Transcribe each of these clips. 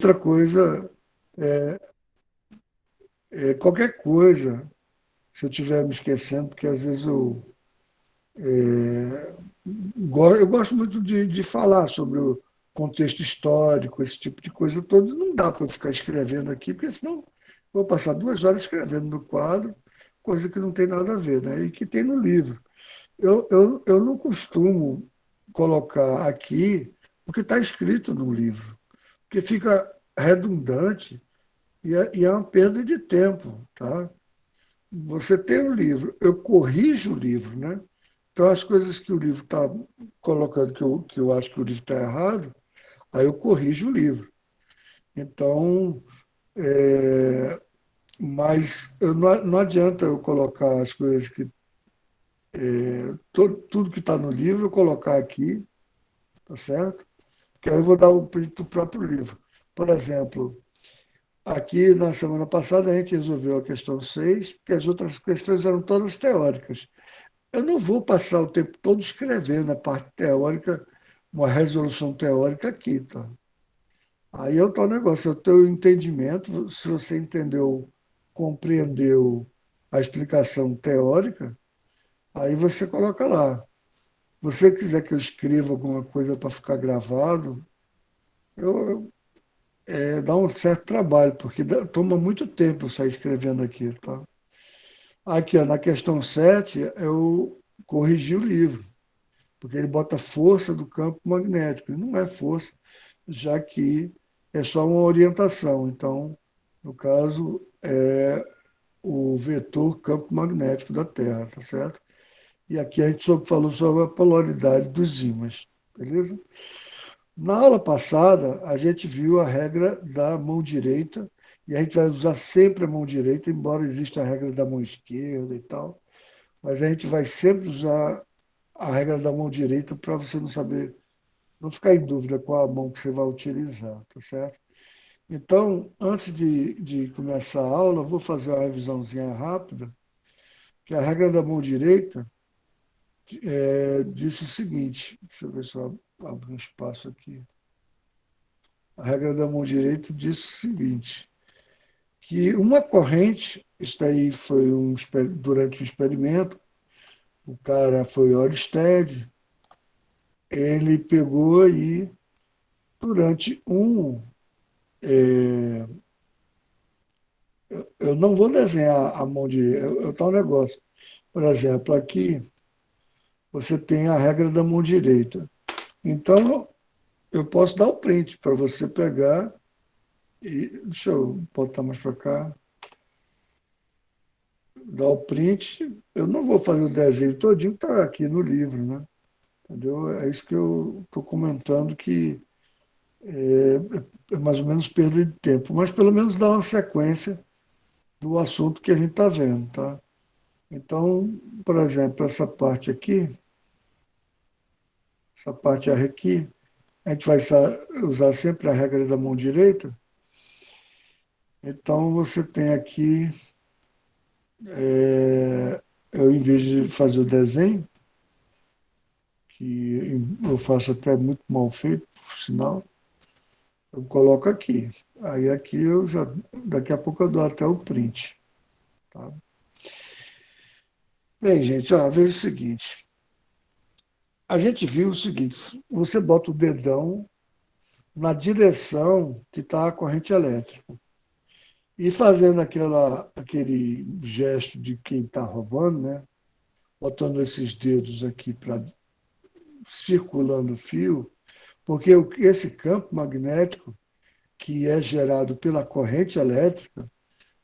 Outra coisa, qualquer coisa, se eu estiver me esquecendo, porque às vezes eu gosto muito de falar sobre o contexto histórico, esse tipo de coisa toda. Não dá para eu ficar escrevendo aqui, porque senão eu vou passar 2 horas escrevendo no quadro, coisa que não tem nada a ver, né? E que tem no livro. Eu não costumo colocar aqui o que está escrito no livro, porque fica redundante e é uma perda de tempo, tá? Você tem um livro, eu corrijo o livro, né? Então, as coisas que o livro está colocando, que eu acho que o livro está errado, aí eu corrijo o livro. Então, é, mas não adianta eu colocar as coisas tudo que está no livro, eu colocar aqui, tá certo? Que aí eu vou dar o print do próprio livro. Por exemplo, aqui na semana passada a gente resolveu a questão 6, porque as outras questões eram todas teóricas. Eu não vou passar o tempo todo escrevendo a parte teórica, uma resolução teórica aqui, tá? Aí é o tal negócio, é o teu entendimento, se você entendeu, compreendeu a explicação teórica, aí você coloca lá. Se você quiser que eu escreva alguma coisa para ficar gravado, dá um certo trabalho, porque toma muito tempo sair escrevendo aqui, tá? Aqui, ó, na questão 7 eu corrigi o livro, porque ele bota força do campo magnético. E não é força, já que é só uma orientação. Então, no caso, é o vetor campo magnético da Terra, tá certo? E aqui a gente falou sobre a polaridade dos ímãs, beleza? Na aula passada, a gente viu a regra da mão direita, e a gente vai usar sempre a mão direita, embora exista a regra da mão esquerda e tal, mas a gente vai sempre usar a regra da mão direita para você não saber, não ficar em dúvida qual a mão que você vai utilizar, tá certo? Então, antes de começar a aula, eu vou fazer uma revisãozinha rápida, que a regra da mão direita disse o seguinte, deixa eu ver se eu abro um espaço aqui. A regra da mão direita disse o seguinte, que uma corrente, isso daí foi durante um experimento, o cara foi Ørsted, ele pegou e, durante eu não vou desenhar a mão direita, tá um negócio. Por exemplo, aqui você tem a regra da mão direita. Então, eu posso dar o print para você pegar e, deixa eu botar mais para cá, dar o print. Eu não vou fazer o desenho todinho que está aqui no livro, né? Entendeu? É isso que eu estou comentando, que é mais ou menos perda de tempo, mas pelo menos dá uma sequência do assunto que a gente está vendo, tá? Então, por exemplo, essa parte aqui, a gente vai usar sempre a regra da mão direita. Então, você tem aqui, eu, em vez de fazer o desenho, que eu faço até muito mal feito, por sinal, eu coloco aqui. Aí aqui daqui a pouco eu dou até o print, tá? Bem, gente, ó, veja o seguinte. A gente viu o seguinte, você bota o dedão na direção que está a corrente elétrica. E fazendo aquele gesto de quem está roubando, né? Botando esses dedos aqui para circulando o fio, porque esse campo magnético que é gerado pela corrente elétrica,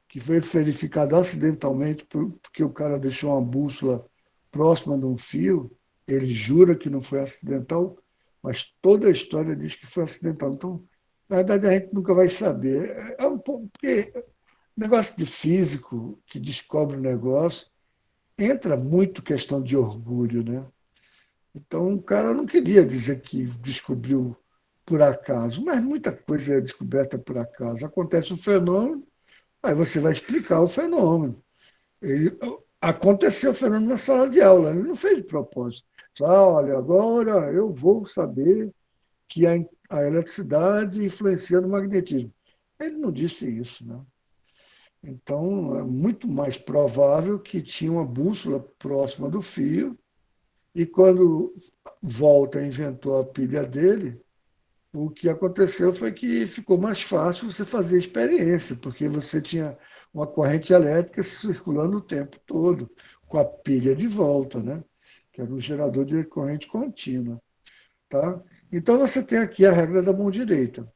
que foi verificado acidentalmente porque o cara deixou uma bússola próxima de um fio, ele jura que não foi acidental, mas toda a história diz que foi acidental. Então, na verdade, a gente nunca vai saber. É um pouco, porque negócio de físico que descobre o negócio, entra muito questão de orgulho, né? Então, o cara não queria dizer que descobriu por acaso, mas muita coisa é descoberta por acaso. Acontece um fenômeno, aí você vai explicar o fenômeno. Aconteceu o fenômeno na sala de aula, ele não fez de propósito. Só, olha, agora eu vou saber que a eletricidade influencia no magnetismo. Ele não disse isso, né? Então, é muito mais provável que tinha uma bússola próxima do fio, e quando Volta inventou a pilha dele, o que aconteceu foi que ficou mais fácil você fazer experiência, porque você tinha uma corrente elétrica circulando o tempo todo, com a pilha de volta, né? Que era um gerador de corrente contínua. Tá? Então você tem aqui a regra da mão direita.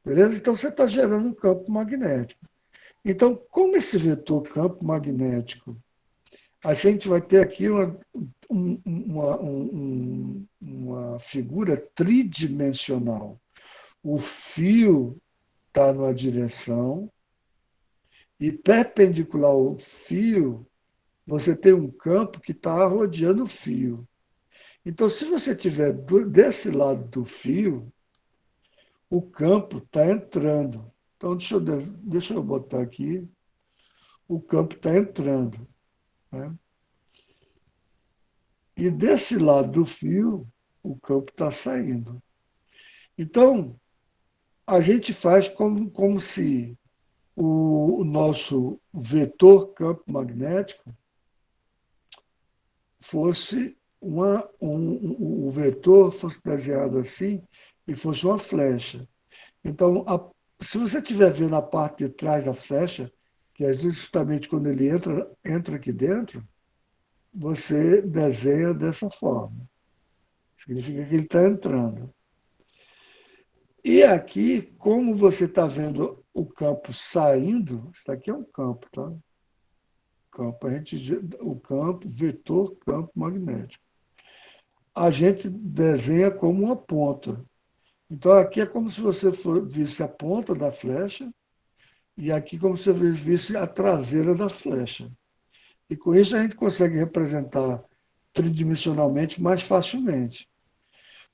Beleza? Então você está gerando um campo magnético. Então, como esse vetor campo magnético, a gente vai ter aqui uma figura tridimensional. O fio está numa direção e perpendicular ao fio, você tem um campo que está rodeando o fio. Então, se você tiver desse lado do fio, o campo está entrando. Então, deixa eu botar aqui. O campo está entrando. Né? E desse lado do fio, o campo está saindo. Então, a gente faz como se o nosso vetor campo magnético fosse o vetor fosse desenhado assim e fosse uma flecha. Então, se você estiver vendo a parte de trás da flecha, que é justamente quando ele entra aqui dentro, você desenha dessa forma. Significa que ele está entrando. E aqui, como você está vendo o campo saindo, isso aqui é um campo, tá? O campo, vetor campo magnético. A gente desenha como uma ponta. Então, aqui é como se você visse a ponta da flecha, e aqui como se você visse a traseira da flecha. E com isso a gente consegue representar tridimensionalmente mais facilmente.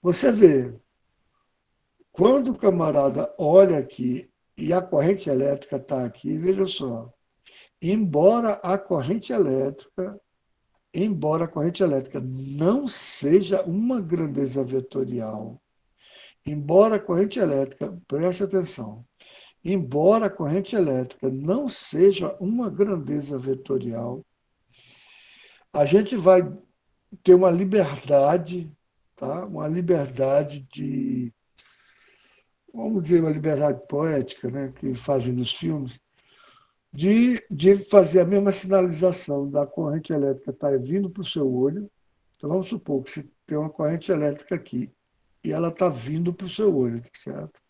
Você vê, quando o camarada olha aqui e a corrente elétrica está aqui, veja só, embora a corrente elétrica, embora a corrente elétrica não seja uma grandeza vetorial, embora a corrente elétrica, preste atenção, embora a corrente elétrica não seja uma grandeza vetorial, a gente vai ter uma liberdade, tá? Uma liberdade de, vamos dizer, uma liberdade poética, né? Que fazem nos filmes, de fazer a mesma sinalização da corrente elétrica estar vindo para o seu olho. Então, vamos supor que você tem uma corrente elétrica aqui e ela está vindo para o seu olho, tá certo?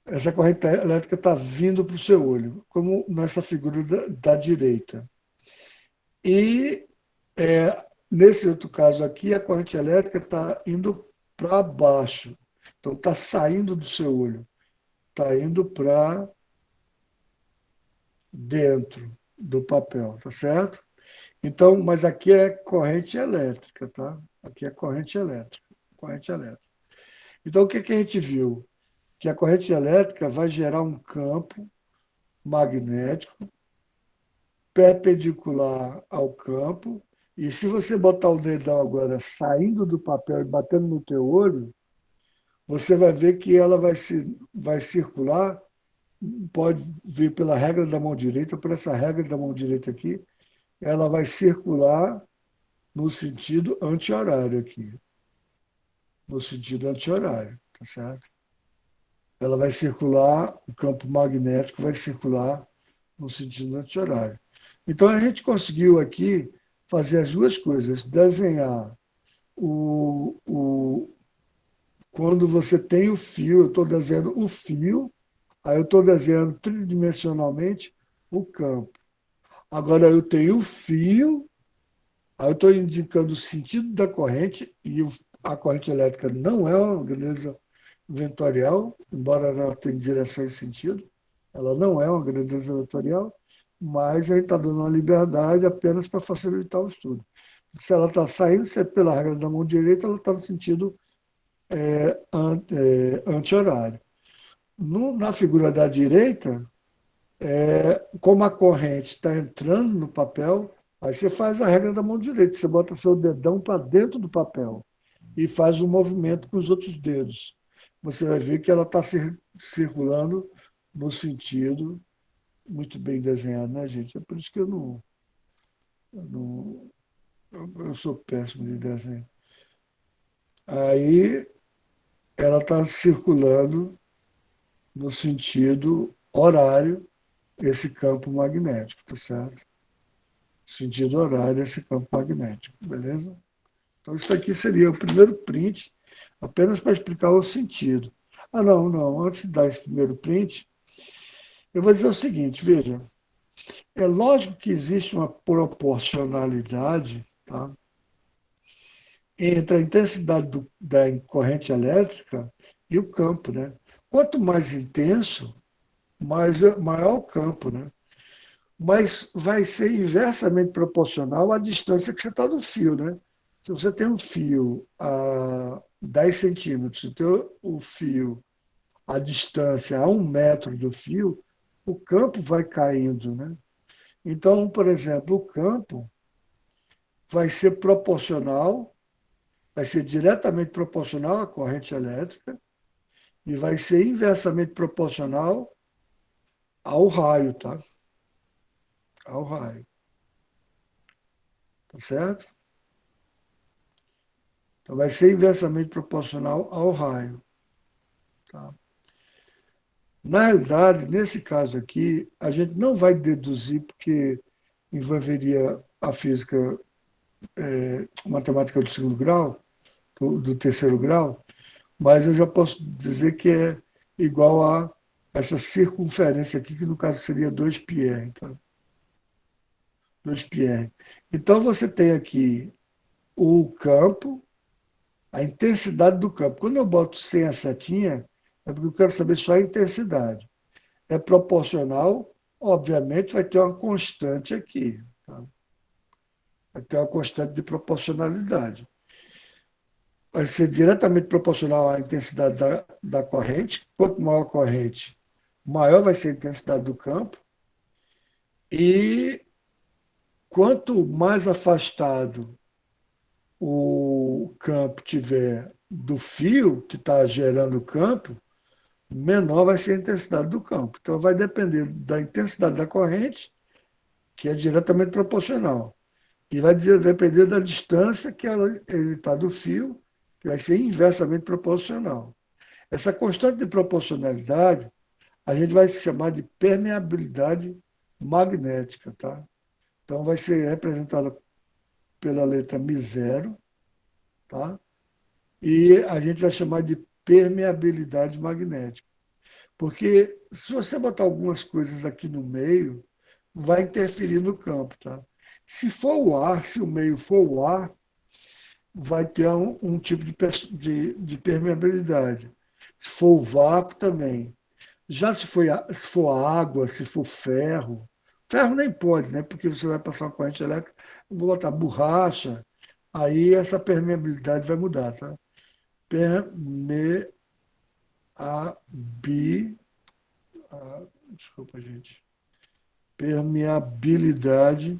Essa corrente elétrica está vindo para o seu olho, como nessa figura da direita. E nesse outro caso aqui, a corrente elétrica está indo para baixo. Então, está saindo do seu olho, está indo para dentro do papel, tá certo? Então, mas aqui é corrente elétrica, tá? Aqui é corrente elétrica, corrente elétrica. Então, o que que a gente viu? Que a corrente elétrica vai gerar um campo magnético perpendicular ao campo, e se você botar o dedão agora saindo do papel e batendo no teu olho, você vai ver que ela vai circular, pode vir pela regra da mão direita, por essa regra da mão direita aqui, ela vai circular no sentido anti-horário aqui, no sentido anti-horário, tá certo? Ela vai circular, o campo magnético vai circular no sentido anti-horário. Então a gente conseguiu aqui fazer as duas coisas, desenhar o quando você tem o fio, eu estou desenhando o fio, aí eu estou desenhando tridimensionalmente o campo. Agora eu tenho o fio. Aí eu estou indicando o sentido da corrente, e a corrente elétrica não é uma grandeza vetorial, embora ela tenha direção e sentido, ela não é uma grandeza vetorial, mas a gente está dando uma liberdade apenas para facilitar o estudo. Se ela está saindo, se é pela regra da mão direita, ela está no sentido anti-horário. Na figura da direita, como a corrente está entrando no papel, aí você faz a regra da mão direita, você bota seu dedão para dentro do papel. e faz um movimento com os outros dedos. Você vai ver que ela está circulando no sentido muito bem desenhado, né, gente? É por isso que eu sou péssimo de desenho. Aí ela está circulando no sentido horário esse campo magnético, tá certo? Sentido horário esse campo magnético, beleza? Então isso aqui seria o primeiro print, apenas para explicar o sentido. Ah, não, não, antes de dar esse primeiro print, eu vou dizer o seguinte, veja, é lógico que existe uma proporcionalidade, tá, entre a intensidade da corrente elétrica e o campo, né? Quanto mais intenso, maior o campo, né? Mas vai ser inversamente proporcional à distância que você está do fio, né? Se você tem um fio a 10 centímetros, se tem o fio a distância a 1 metro do fio, o campo vai caindo, né? Então, por exemplo, o campo vai ser proporcional, vai ser diretamente proporcional à corrente elétrica e vai ser inversamente proporcional ao raio, tá? Ao raio, tá certo? Então vai ser inversamente proporcional ao raio, tá? Na realidade, nesse caso aqui, a gente não vai deduzir porque envolveria a física matemática do segundo grau, do terceiro grau, mas eu já posso dizer que é igual a essa circunferência aqui, que no caso seria 2πr. Então, 2πr. Então você tem aqui o campo, a intensidade do campo. Quando eu boto sem a setinha, é porque eu quero saber só a intensidade. É proporcional, obviamente vai ter uma constante aqui. Tá? Vai ter uma constante de proporcionalidade. Vai ser diretamente proporcional à intensidade da corrente. Quanto maior a corrente, maior vai ser a intensidade do campo. E quanto mais afastado o campo tiver do fio que está gerando o campo, menor vai ser a intensidade do campo. Então, vai depender da intensidade da corrente, que é diretamente proporcional. E vai depender da distância que ele está do fio, que vai ser inversamente proporcional. Essa constante de proporcionalidade, a gente vai chamar de permeabilidade magnética, tá? Então, vai ser representada pela letra μ0, tá? E a gente vai chamar de permeabilidade magnética. Porque se você botar algumas coisas aqui no meio, vai interferir no campo, tá? Se for o ar, se o meio for o ar, vai ter um tipo de permeabilidade. Se for o vácuo, também. Já se for água, se for ferro, ferro nem pode, né? Porque você vai passar uma corrente elétrica, vou botar borracha, aí essa permeabilidade vai mudar, tá? Permeabilidade, desculpa, gente. Permeabilidade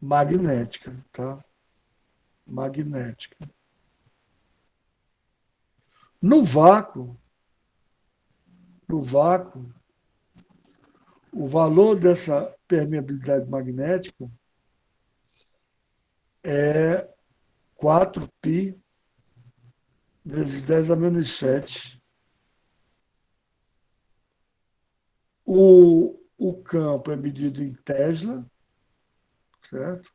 magnética, tá? Magnética. No vácuo, no vácuo, o valor dessa permeabilidade magnética é 4π vezes 10 a menos 7. O campo é medido em Tesla, certo?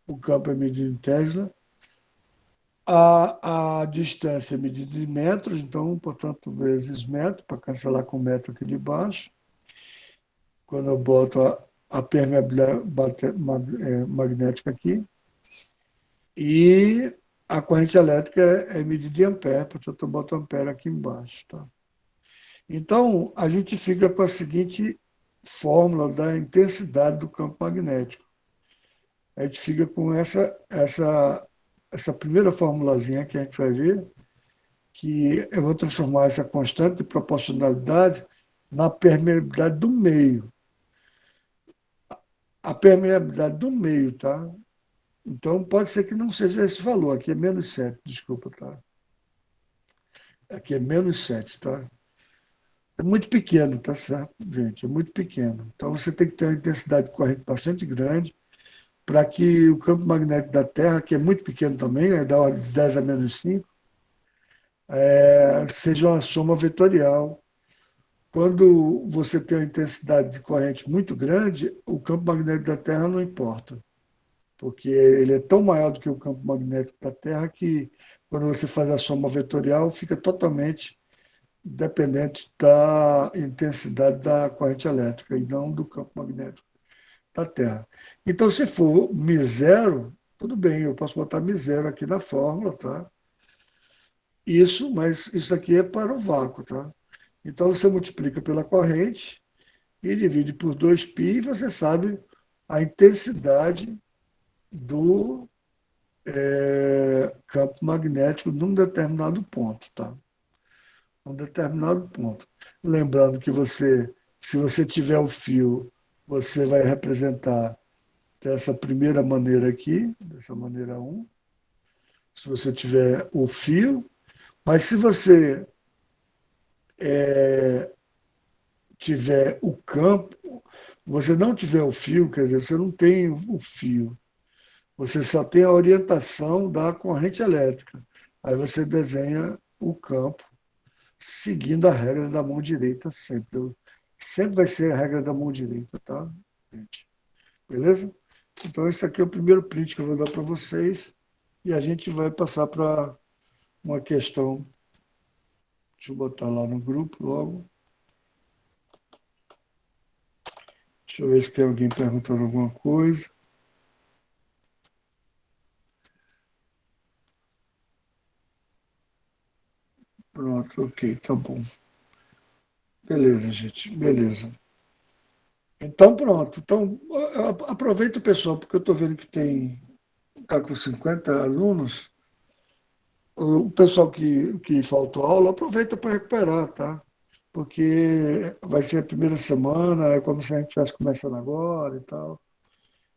O campo é medido em Tesla. A distância é medida em metros, então, portanto, vezes metro, para cancelar com metro aqui de baixo. Quando eu boto a permeabilidade magnética aqui. E a corrente elétrica é medida em ampere, portanto, eu boto ampere aqui embaixo. Tá? Então, a gente fica com a seguinte fórmula da intensidade do campo magnético. A gente fica com essa primeira formulazinha que a gente vai ver, que eu vou transformar essa constante de proporcionalidade na permeabilidade do meio. a permeabilidade do meio, tá? Então pode ser que não seja esse valor, aqui é -7, desculpa, tá? Aqui é -7, tá? É muito pequeno, tá certo, gente? É muito pequeno. Então você tem que ter uma intensidade de corrente bastante grande para que o campo magnético da Terra, que é muito pequeno também, é da ordem de 10 a -5, seja uma soma vetorial. Quando você tem uma intensidade de corrente muito grande, o campo magnético da Terra não importa, porque ele é tão maior do que o campo magnético da Terra que, quando você faz a soma vetorial, fica totalmente dependente da intensidade da corrente elétrica e não do campo magnético da Terra. Então, se for μ0, tudo bem, eu posso botar μ0 aqui na fórmula, tá? Isso, mas isso aqui é para o vácuo, tá? Então, você multiplica pela corrente e divide por 2π e você sabe a intensidade do campo magnético num determinado ponto, tá? Um determinado ponto. Lembrando que você, se você tiver o fio, você vai representar dessa primeira maneira aqui, dessa maneira um. Se você tiver o fio, mas se você tiver o campo, você não tiver o fio, quer dizer, você não tem o fio, você só tem a orientação da corrente elétrica. Aí você desenha o campo seguindo a regra da mão direita sempre. Sempre vai ser a regra da mão direita, tá, gente? Beleza? Então, esse aqui é o primeiro print que eu vou dar para vocês e a gente vai passar para uma questão. Deixa eu botar lá no grupo logo. Deixa eu ver se tem alguém perguntando alguma coisa. Pronto, ok, tá bom. Beleza, gente, beleza. Então, pronto. Então, aproveita o pessoal, porque eu estou vendo que está com 50 alunos. O pessoal que faltou aula, aproveita para recuperar, tá? Porque vai ser a primeira semana, é como se a gente estivesse começando agora e tal.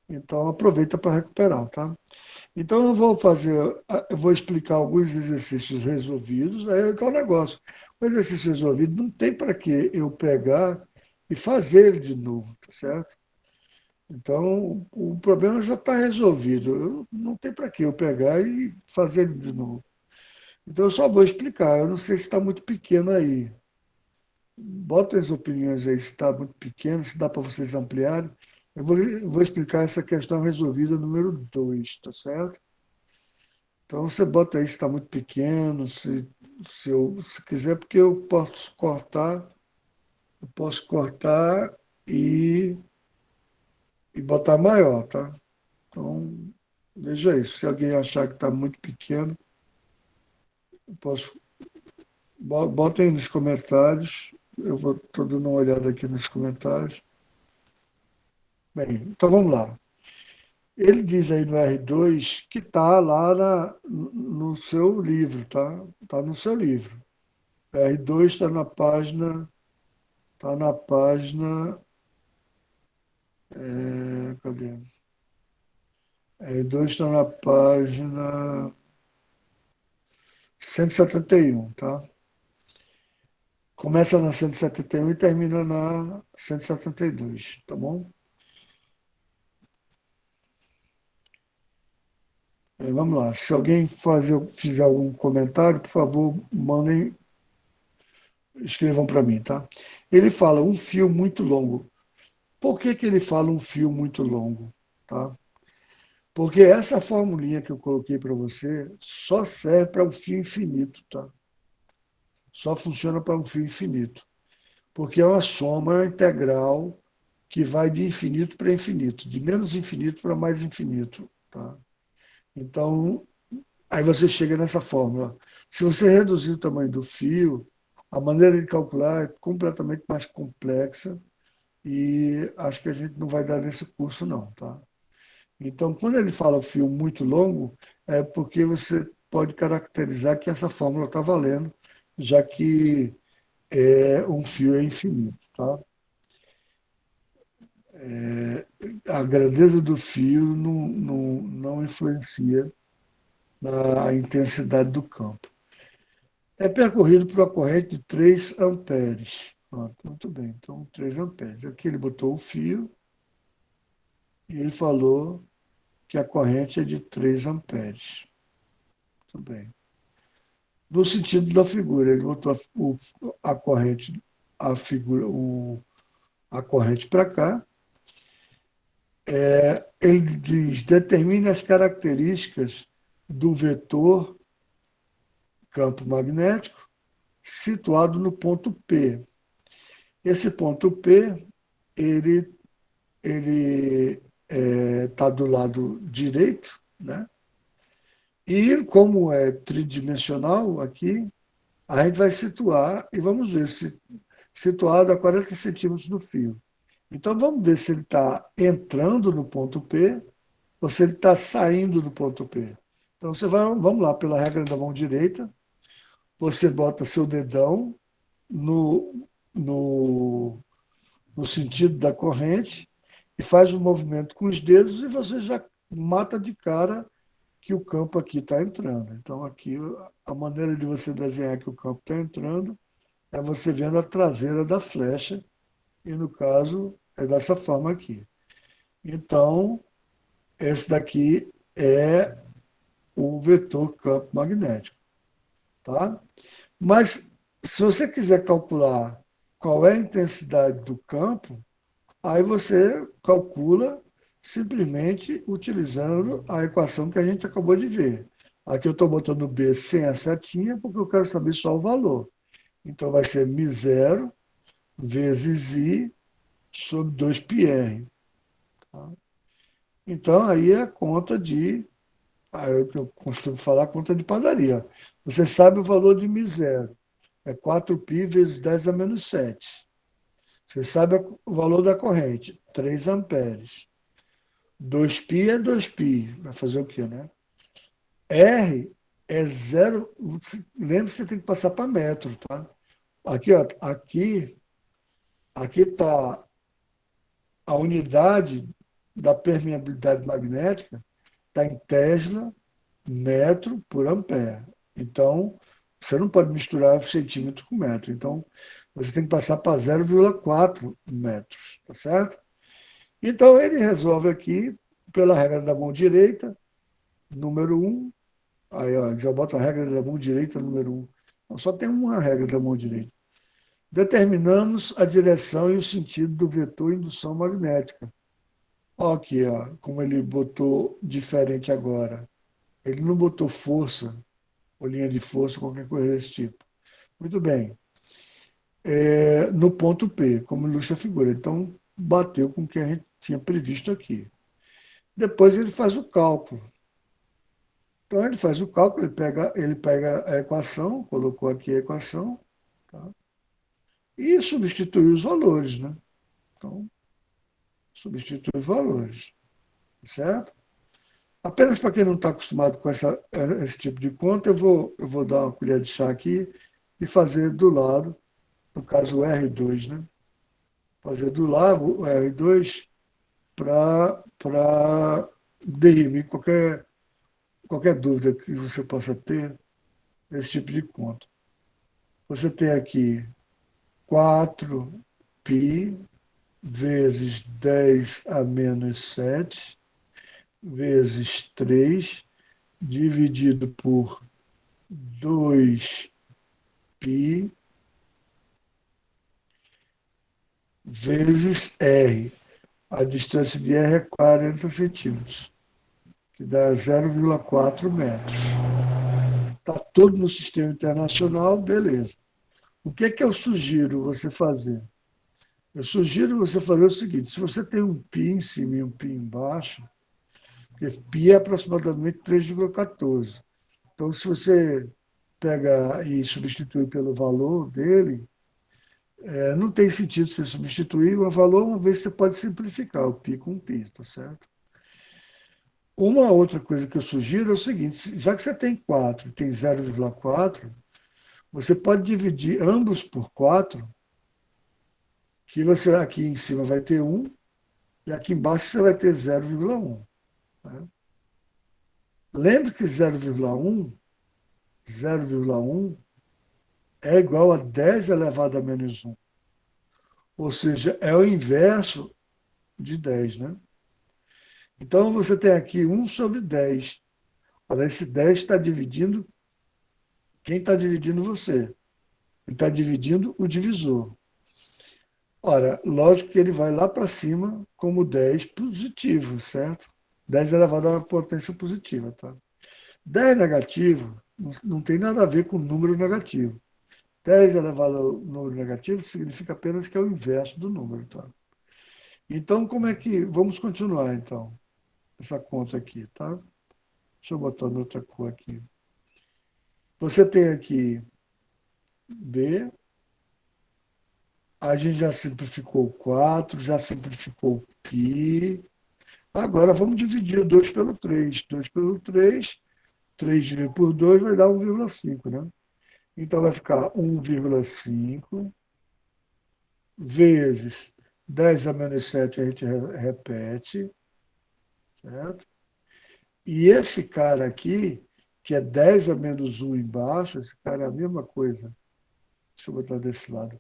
Então, aproveita para recuperar, tá? Então, eu vou explicar alguns exercícios resolvidos, aí é o negócio. O exercício resolvido não tem para que eu pegar e fazer ele de novo, tá certo? Então, o problema já está resolvido. Não tem para que eu pegar e fazer ele de novo. Então, eu só vou explicar. Eu não sei se está muito pequeno aí. Botem as opiniões aí se está muito pequeno, se dá para vocês ampliarem. Eu vou explicar essa questão resolvida número 2, tá certo? Então você bota aí se está muito pequeno, se quiser, porque eu posso cortar e botar maior, tá? Então, veja isso. Se alguém achar que está muito pequeno, eu posso. Botem nos comentários. Eu vou estou dando uma olhada aqui nos comentários. Bem, então vamos lá. Ele diz aí no R2 que está lá no seu livro, tá? Está no seu livro. R2 está na página. Está na página. Cadê? R2 está na página 171, tá? Começa na 171 e termina na 172, tá bom? Vamos lá. Se alguém fizer algum comentário, por favor, mandem, escrevam para mim, tá? Ele fala um fio muito longo. Por que que ele fala um fio muito longo, tá? Porque essa formulinha que eu coloquei para você só serve para um fio infinito, tá? Só funciona para um fio infinito. Porque é uma soma integral que vai de infinito para infinito, de menos infinito para mais infinito, tá? Então, aí você chega nessa fórmula. Se você reduzir o tamanho do fio, a maneira de calcular é completamente mais complexa e acho que a gente não vai dar nesse curso não, tá? Então, quando ele fala fio muito longo, é porque você pode caracterizar que essa fórmula está valendo, já que um fio é infinito, tá? A grandeza do fio não influencia na intensidade do campo. É percorrido por uma corrente de 3 amperes. Pronto, muito bem, então 3 amperes. Aqui ele botou o fio e ele falou que a corrente é de 3 amperes. Muito bem. No sentido da figura, ele botou a corrente, a figura, a corrente para cá. Ele diz, determine as características do vetor campo magnético situado no ponto P. Esse ponto P, ele ele está do lado direito, né? E como é tridimensional aqui, a gente vai situar e vamos ver se situado a 40 centímetros do fio. Então vamos ver se ele está entrando no ponto P ou se ele está saindo do ponto P. Então você vai, vamos lá, pela regra da mão direita, você bota seu dedão no, no, no sentido da corrente e faz um movimento com os dedos e você já mata de cara que o campo aqui está entrando. Então, aqui, a maneira de você desenhar que o campo está entrando é você vendo a traseira da flecha, e no caso é dessa forma aqui. Então, esse daqui é o vetor campo magnético. Tá? Mas, se você quiser calcular qual é a intensidade do campo, aí você calcula simplesmente utilizando a equação que a gente acabou de ver. Aqui eu estou botando B sem a setinha, porque eu quero saber só o valor. Então vai ser μ0 vezes I sobre 2πr. Tá? Então aí é a conta de, aí é o que eu costumo falar, conta de padaria. Você sabe o valor de μ0, é 4π vezes 10 a menos 7. Você sabe o valor da corrente, 3 amperes. 2π é 2π. Vai fazer o quê, né? R é zero. Lembre-se que você tem que passar para metro, tá? Aqui, ó, aqui está a unidade da permeabilidade magnética, está em Tesla, metro por ampere. Então, você não pode misturar centímetro com metro. Então, você tem que passar para 0,4 metros, tá certo? Então, ele resolve aqui, pela regra da mão direita, número um. Aí, ó, já bota a regra da mão direita, número um. Então, só tem uma regra da mão direita. Determinamos a direção e o sentido do vetor indução magnética. Ó, aqui, ó, como ele botou diferente agora. Ele não botou força, ou linha de força, qualquer coisa desse tipo. Muito bem. No ponto P, como ilustra a figura. Então, bateu com o que a gente tinha previsto aqui. Depois ele faz o cálculo. Então, ele faz o cálculo, ele pega a equação, colocou aqui a equação, tá? E substituiu os valores, né? Então, substitui os valores, certo? Apenas para quem não está acostumado com esse tipo de conta, eu vou dar uma colher de chá aqui e fazer do lado, no caso o R2, né? Fazer do lado o R2 para dirimir qualquer dúvida que você possa ter nesse tipo de conta. Você tem aqui 4π vezes 10 a menos 7 vezes 3 dividido por 2π vezes R. A distância de R é 40 centímetros, que dá 0,4 metros. Está tudo no sistema internacional, beleza. O que é que eu sugiro você fazer? Eu sugiro você fazer o seguinte: se você tem um π em cima e um π embaixo, porque π é aproximadamente 3,14. Então, se você pega e substitui pelo valor dele, não tem sentido você substituir o valor, uma vez que você pode simplificar o π com π, tá certo? Uma outra coisa que eu sugiro é o seguinte: já que você tem 4 e tem 0,4, você pode dividir ambos por 4, que você aqui em cima vai ter 1 E aqui embaixo você vai ter 0,1. Né? Lembre que 0,1 é igual a 10 elevado a menos 1. Ou seja, é o inverso de 10, né? Então você tem aqui 1/10. Olha, esse 10 está dividindo, quem está dividindo você? Ele está dividindo o divisor. Ora, lógico que ele vai lá para cima como 10 positivo, certo? 10 elevado a uma potência positiva, tá? 10 negativo não tem nada a ver com número negativo. 10 elevado ao número negativo significa apenas que é o inverso do número, tá? Então, como é que... Vamos continuar, então, essa conta aqui, tá? Deixa eu botar outra cor aqui. Você tem aqui B, a gente já simplificou 4, já simplificou π. Agora vamos dividir o 2 pelo 3. 2 pelo 3, 3 dividido por 2 vai dar 1,5, né? Então vai ficar 1,5 vezes 10 a menos 7, a gente repete, certo? E esse cara aqui, que é 10 a menos 1 embaixo, esse cara é a mesma coisa. Deixa eu botar desse lado.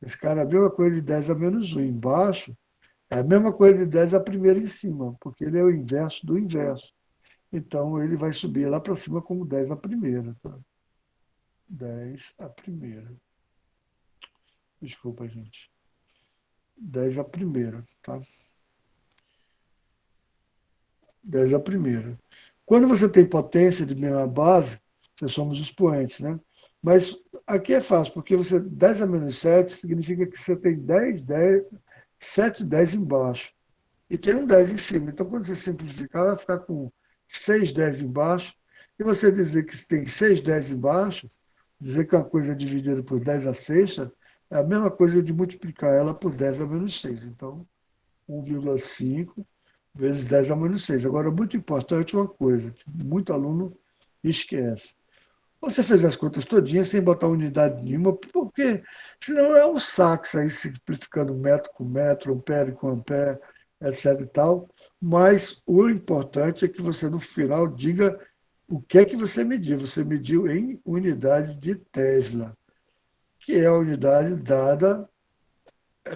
Esse cara é a mesma coisa de 10 a menos 1 embaixo, é a mesma coisa de 10 a primeira em cima, porque ele é o inverso do inverso. Então, ele vai subir lá para cima como 10 a primeira. Tá? 10 a primeira. Desculpa, gente. 10 a primeira, tá? 10 a primeira. Quando você tem potência de mesma base, nós somos expoentes, né? Mas aqui é fácil, porque você 10 a menos 7 significa que você tem 10, 10, 7, 10 embaixo. E tem um 10 em cima. Então, quando você simplificar, vai ficar com 6, 10 embaixo. E você dizer que tem 6, 10 embaixo, dizer que uma coisa é dividida por 10 a sexta, é a mesma coisa de multiplicar ela por 10 a menos 6. Então, 1,5 vezes 10 a menos 6. Agora, muito importante uma coisa, que muito aluno esquece. Você fez as contas todinhas sem botar unidade nenhuma, porque senão é um saco sair simplificando metro com metro, ampere com ampere, etc. e tal. Mas o importante é que você, no final, diga o que é que você mediu. Você mediu em unidade de Tesla, que é a unidade dada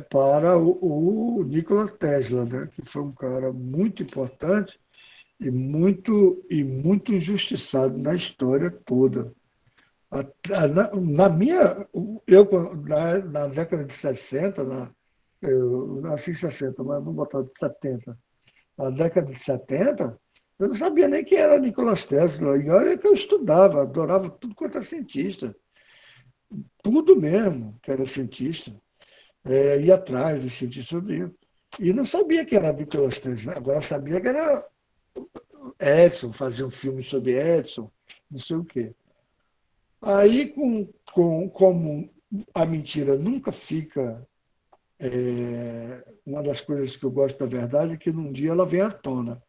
para o Nikola Tesla, né? Que foi um cara muito importante e muito injustiçado na história toda. Na minha, eu na década de 60, eu nasci em 60, mas vamos botar de 70. Na década de 70, eu não sabia nem quem era Nicolas Tesla. E olha que eu estudava, adorava tudo quanto é cientista. Tudo mesmo que era cientista. Ia atrás dos cientistas. E não sabia que era Nicolas Tesla. Agora sabia que era Edison, fazia um filme sobre Edison, não sei o quê. Aí, como a mentira nunca fica, uma das coisas que eu gosto da verdade é que num dia ela vem à tona.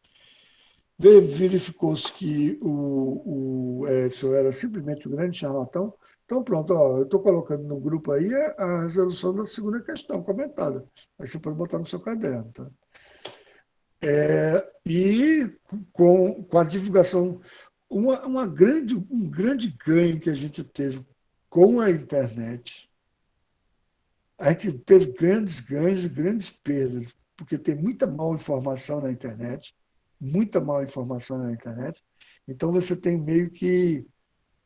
Verificou-se que o Edson era simplesmente um grande charlatão. Então, pronto, ó, eu estou colocando no grupo aí a resolução da segunda questão comentada. Aí você pode botar no seu caderno. Tá? E com a divulgação, um grande ganho que a gente teve com a internet, a gente teve grandes ganhos e grandes perdas, porque tem muita mal informação na internet, muita mal informação na internet. Então você tem meio que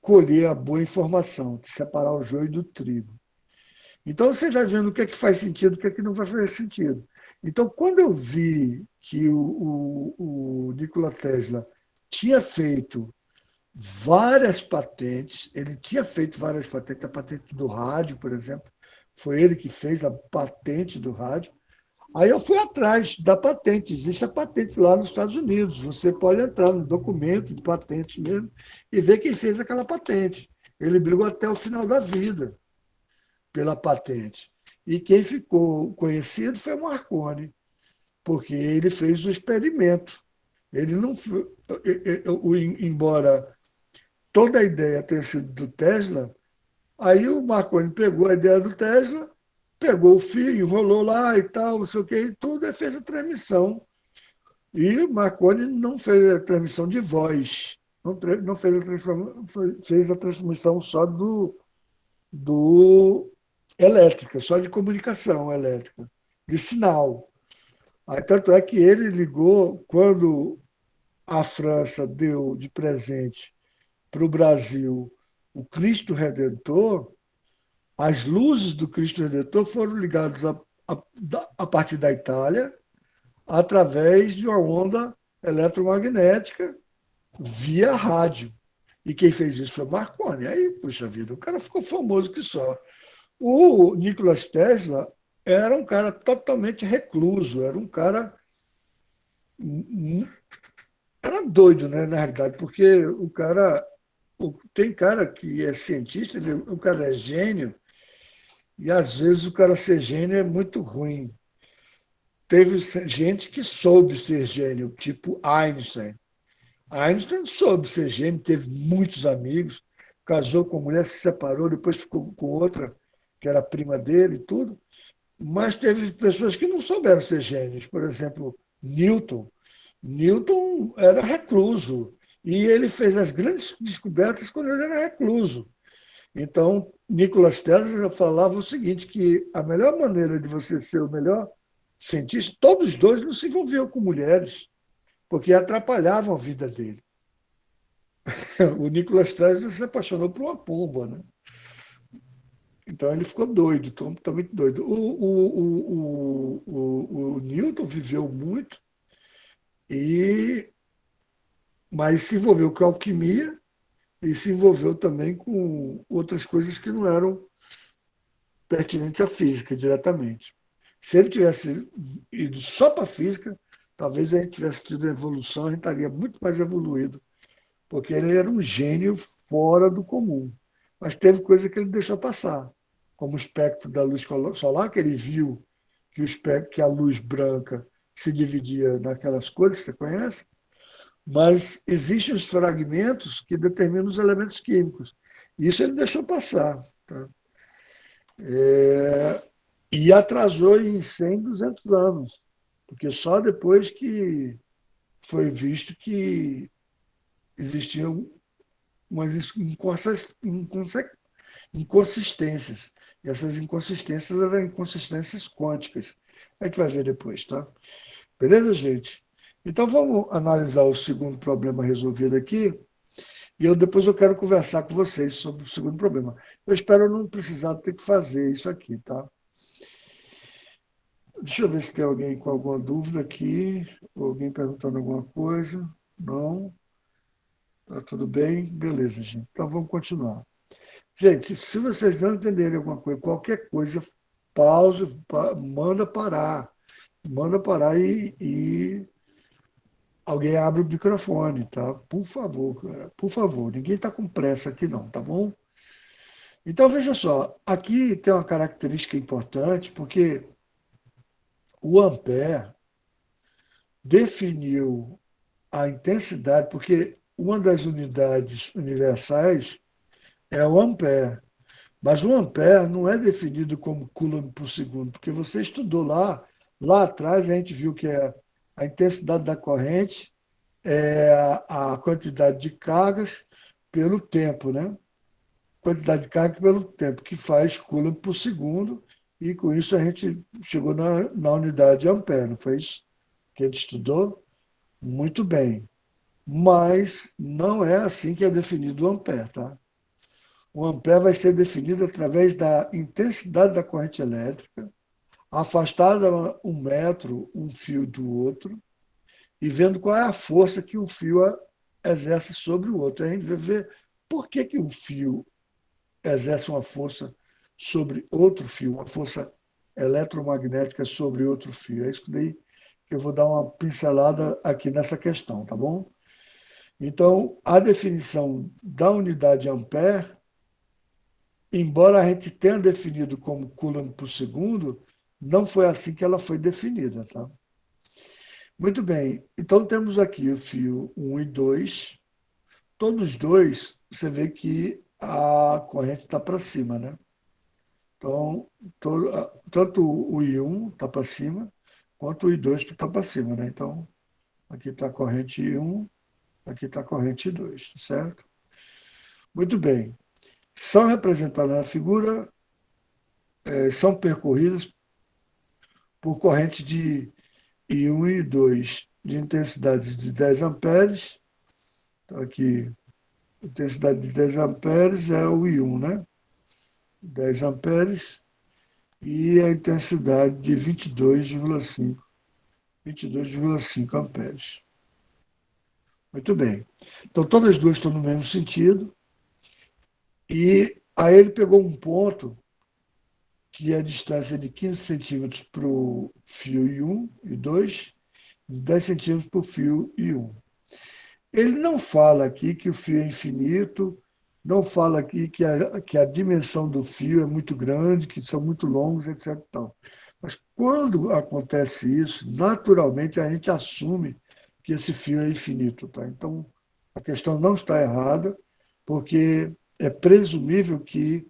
colher a boa informação, separar o joio do trigo. Então você vai vendo o que é que faz sentido, o que é que não vai fazer sentido. Então, quando eu vi que o Nikola Tesla tinha feito várias patentes, ele tinha feito várias patentes, a patente do rádio, por exemplo, foi ele que fez a patente do rádio. Aí eu fui atrás da patente, existe a patente lá nos Estados Unidos. Você pode entrar no documento de patentes mesmo e ver quem fez aquela patente. Ele brigou até o final da vida pela patente. E quem ficou conhecido foi Marconi, porque ele fez o experimento. Ele não, embora toda a ideia tenha sido do Tesla, aí o Marconi pegou a ideia do Tesla pegou o fio, enrolou lá e tal, não sei o que, e tudo, e fez a transmissão. E Marconi não fez a transmissão de voz, não fez fez a transmissão só do elétrica, só de comunicação elétrica, de sinal. Aí, tanto é que ele ligou quando a França deu de presente para o Brasil o Cristo Redentor. As luzes do Cristo Redentor foram ligadas a partir da Itália através de uma onda eletromagnética via rádio. E quem fez isso foi Marconi. Aí, puxa vida, o cara ficou famoso que só. O Nikola Tesla era um cara totalmente recluso, era um cara. Era doido, né, na realidade, porque o cara. Tem cara que é cientista, o cara é gênio, e às vezes o cara ser gênio é muito ruim. Teve gente que soube ser gênio, tipo Einstein. Einstein soube ser gênio, teve muitos amigos, casou com mulher, se separou, depois ficou com outra, que era prima dele e tudo. Mas teve pessoas que não souberam ser gênios. Por exemplo, Newton. Newton era recluso. E ele fez as grandes descobertas quando ele era recluso. Então, Nikola Tesla já falava o seguinte, que a melhor maneira de você ser o melhor cientista, todos os dois não se envolviam com mulheres, porque atrapalhavam a vida dele. O Nikola Tesla se apaixonou por uma pomba, né? Então ele ficou doido, totalmente doido. O Newton viveu muito, e, mas se envolveu com alquimia e se envolveu também com outras coisas que não eram pertinentes à física diretamente. Se ele tivesse ido só para a física, talvez a gente tivesse tido a evolução, a gente estaria muito mais evoluído, porque ele era um gênio fora do comum. Mas teve coisa que ele deixou passar, como o espectro da luz solar, que ele viu que, o espectro, que a luz branca se dividia naquelas cores, você conhece? Mas existem os fragmentos que determinam os elementos químicos. Isso ele deixou passar. Tá? E atrasou em 100, 200 anos, porque só depois que foi visto que existiam umas inconsistências. E essas inconsistências eram inconsistências quânticas. A gente vai ver depois, tá? Beleza, gente? Então vamos analisar o segundo problema resolvido aqui. E depois eu quero conversar com vocês sobre o segundo problema. Eu espero não precisar ter que fazer isso aqui, tá? Deixa eu ver se tem alguém com alguma dúvida aqui, ou alguém perguntando alguma coisa. Não? Tá tudo bem? Beleza, gente. Então vamos continuar. Gente, se vocês não entenderem alguma coisa, qualquer coisa, pause, manda parar. Manda parar e alguém abre o microfone, tá? Por favor, cara, por favor. Ninguém está com pressa aqui, não, tá bom? Então, veja só, aqui tem uma característica importante, porque o Ampère definiu a intensidade, porque uma das unidades universais é o Ampère. Mas o Ampère não é definido como Coulomb por segundo, porque você estudou lá atrás a gente viu que a intensidade da corrente é a quantidade de cargas pelo tempo, né? Quantidade de carga pelo tempo, que faz Coulomb por segundo, e com isso a gente chegou na unidade de ampere, não foi isso que a gente estudou? Muito bem. Mas não é assim que é definido o ampere, tá? O ampere vai ser definido através da intensidade da corrente elétrica, afastada 1 metro um fio do outro, e vendo qual é a força que um fio exerce sobre o outro. A gente vai ver por que um fio exerce uma força sobre outro fio, uma força eletromagnética sobre outro fio. É isso daí que eu vou dar uma pincelada aqui nessa questão, tá bom? Então, a definição da unidade ampere, embora a gente tenha definido como Coulomb por segundo, não foi assim que ela foi definida, tá? Muito bem. Então, temos aqui o fio 1 e 2. Todos dois, você vê que a corrente está para cima, né? Então, tanto o I1 está para cima, quanto o I2 está para cima, né? Então, aqui está a corrente I1, aqui está a corrente I2, certo? Muito bem. São representadas na figura, são percorridas por correntes de I1 e I2 de intensidade de 10 amperes. Então, aqui, intensidade de 10 amperes é o I1, né? 10 amperes. E a intensidade de 22,5 amperes. Muito bem. Então, todas as duas estão no mesmo sentido. E aí ele pegou um ponto que é a distância de 15 centímetros para o fio I1 e 2, e 10 centímetros para o fio I1. Ele não fala aqui que o fio é infinito, não fala aqui que a dimensão do fio é muito grande, que são muito longos, etc. Tal. Mas quando acontece isso, naturalmente a gente assume que esse fio é infinito. Tá? Então, a questão não está errada, porque é presumível que,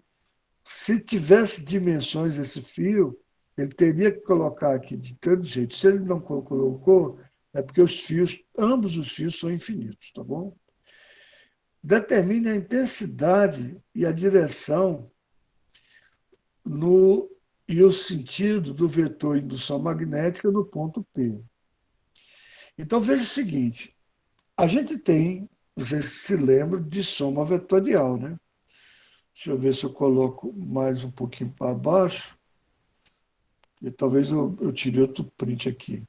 se tivesse dimensões esse fio, ele teria que colocar aqui de todo jeito. Se ele não colocou, é porque ambos os fios são infinitos, tá bom? Determine a intensidade e a direção no, e o sentido do vetor indução magnética no ponto P. Então veja o seguinte, a gente tem, vocês se lembram, de soma vetorial, né? Deixa eu ver se eu coloco mais um pouquinho para baixo, e talvez eu tire outro print aqui.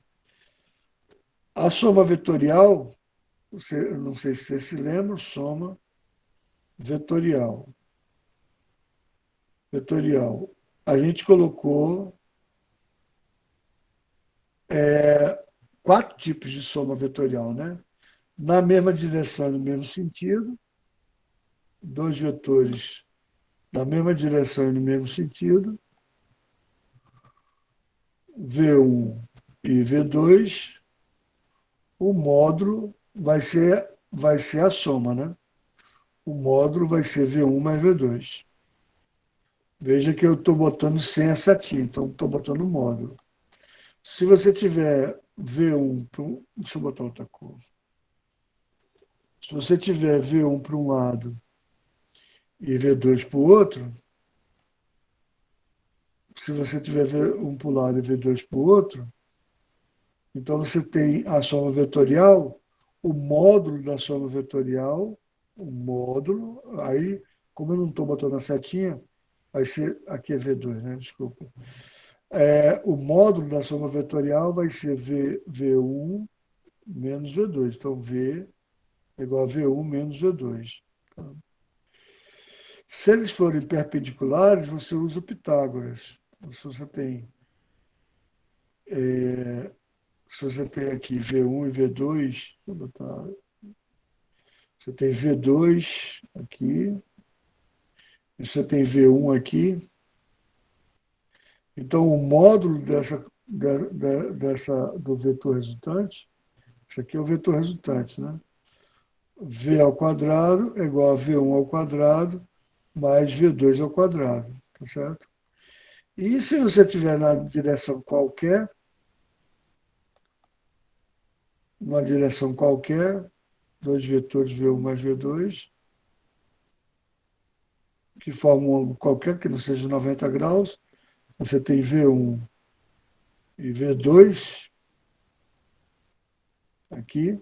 A soma vetorial, eu não sei se vocês se lembram, soma vetorial. Vetorial. A gente colocou quatro tipos de soma vetorial, né? Na mesma direção, no mesmo sentido, dois vetores na mesma direção e no mesmo sentido, V1 e V2, o módulo vai ser a soma, né? O módulo vai ser V1 mais V2. Veja que eu estou botando sem a setinha, então estou botando módulo. Se você tiver V1 para um. Deixa eu botar outra cor. Se você tiver V1 para um lado e V2 para o outro, se você tiver V1 para um lado e V2 para o outro, então você tem a soma vetorial, o módulo da soma vetorial, o módulo, aí, como eu não estou botando a setinha, vai ser. Aqui é V2, né? Desculpa. O módulo da soma vetorial vai ser V1 menos V2. Então, V é igual a V1 menos V2. Se eles forem perpendiculares, você usa o Pitágoras. Se você tem, se você tem aqui V1 e V2, você tem V2 aqui, e você tem V1 aqui. Então, o módulo do vetor resultante, isso aqui é o vetor resultante, né? V ao quadrado é igual a V1 ao quadrado mais V2 ao quadrado, tá certo? E se você tiver na direção qualquer, uma direção qualquer, dois vetores V1 mais V2, que formam um ângulo qualquer que não seja 90 graus, você tem V1 e V2 aqui.